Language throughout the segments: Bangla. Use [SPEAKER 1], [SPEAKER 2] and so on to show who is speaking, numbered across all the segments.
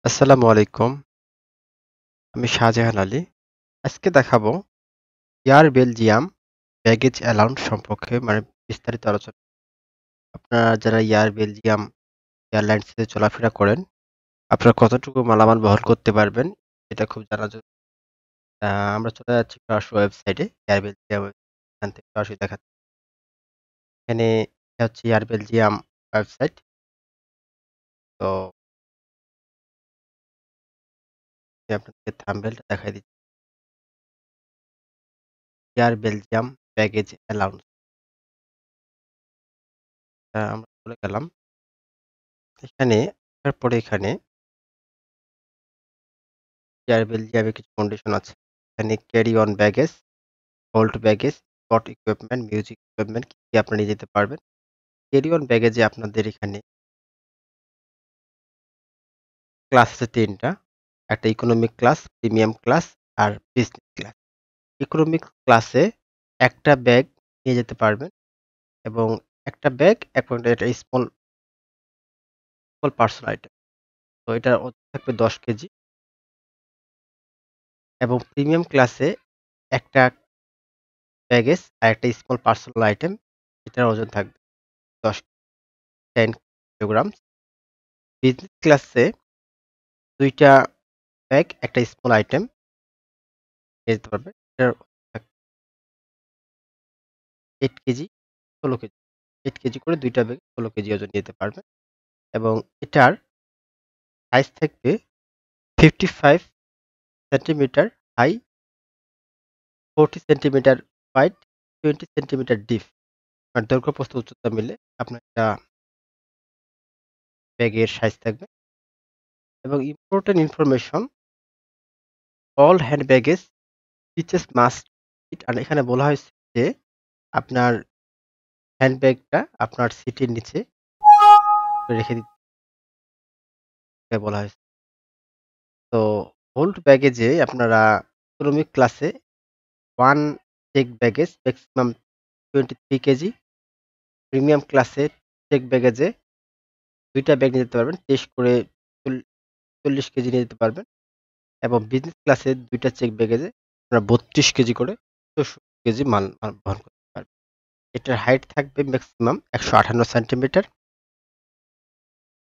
[SPEAKER 1] আসসালামু আলাইকুম। আমি শাহজাহান আলী। আজকে দেখাবো এয়ার বেলজিয়াম ব্যাগেজ অ্যালাউন্স সম্পর্কে বিস্তারিত আলোচনা। আপনারা যারা এয়ার বেলজিয়াম এয়ারলাইন্সে চলাফেরা করেন, আপনারা কতটুকু মালামাল বহন করতে পারবেন এটা খুব জানা জরুরি। আ আমরা চলে যাচ্ছি সরাসরি ওয়েবসাইটে এয়ার বেলজিয়াম এখান থেকে সরাসরি দেখাচ্ছি। এখানে এটা হচ্ছে এয়ার বেলজিয়াম ওয়েবসাইট। তো আমি আপনাদেরকে থাম্বনেইলটা দেখায় দিচ্ছি। Air Belgium baggage allowance. আমরা চলে গেলাম। এখানে আসার পরে এখানে এয়ার বেলজিয়ামে কিছু কন্ডিশন আছে। এখানে carry on baggage, hold baggage, spot equipment, music equipment কি আপনারা নিয়ে যেতে পারবেন। ক্যারি অন ব্যাগেজে আপনাদের এখানে ক্লাস আছে ৩ টা। একটা ইকোনমিক ক্লাস, প্রিমিয়াম ক্লাস আর বিজনেস ক্লাস। ইকোনমিক ক্লাসে একটা ব্যাগ নিয়ে যেতে পারবেন এবং একটা ব্যাগ এবং এটা স্মল পার্সোনাল আইটেম। তো এটার ওজন থাকবে ১০ কেজি এবং প্রিমিয়াম ক্লাসে একটা ব্যাগেজ আর একটা স্মল পার্সোনাল আইটেম এটার ওজন থাকবে ১০ 10 কিলোগ্রাম। বিজনেস ক্লাসে ২ টা ব্যাগ, একটা স্মল আইটেম নিয়ে যেতে পারবে। এটার থাক ৮ কেজি, ১৬ কেজি। ৮ কেজি করে ২ টা ব্যাগে ১৬ কেজি ওজন নিয়ে যেতে পারবেন এবং এটার সাইজ থাকবে 55 centimetre high, 40 centimetre wide, 20 centimetre deep. আর দৈর্ঘ্য প্রস্থ উচ্চতা মিলে আপনার একটা ব্যাগের সাইজ থাকবে এবং important information all hand baggage features must fit আর এখানে বলা হয়েছে যে আপনার হ্যান্ডব্যাগটা আপনার সিটের নিচে রেখে দিতে বলা হয়েছে। তো হোল্ড ব্যাগেজে আপনারা ইকোনমিক ক্লাসে 1 check baggage maximum 23 KG, premium ক্লাসে চেক ব্যাগেজে ২ টা ব্যাগ নিয়ে যেতে পারবেন। ২৩ করে ৪০ কেজি নিয়ে যেতে পারবেন এবং বিজনেস ক্লাসে ২ টা চেক ব্যাগেজে আপনারা ৩২ কেজি করে ৬৪ কেজি মাল বহন করতে পারবেন। এটার হাইট থাকবে ম্যাক্সিমাম ১৫৮ সেন্টিমিটার।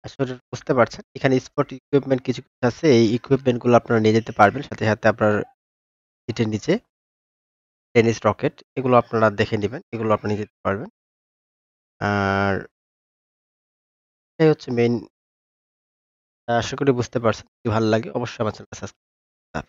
[SPEAKER 1] আসলে বুঝতে পারছেন। এখানে স্পট ইকুইপমেন্ট কিছু আছে। এই ইকুইপমেন্ট গুলো আপনারা নিয়ে যেতে পারবেন। সাথে আপনার সিটের নিচে টেনিস রকেট এগুলো আপনারা দেখে নিবেন। এগুলো আপনারা নিয়ে যেতে পারবেন। আর এটাই হচ্ছে মেইন। আশা করি বুঝতে পারছেন। যদি ভালো লাগে অবশ্যই আমার চ্যানেলটা সাবস্ক্রাইব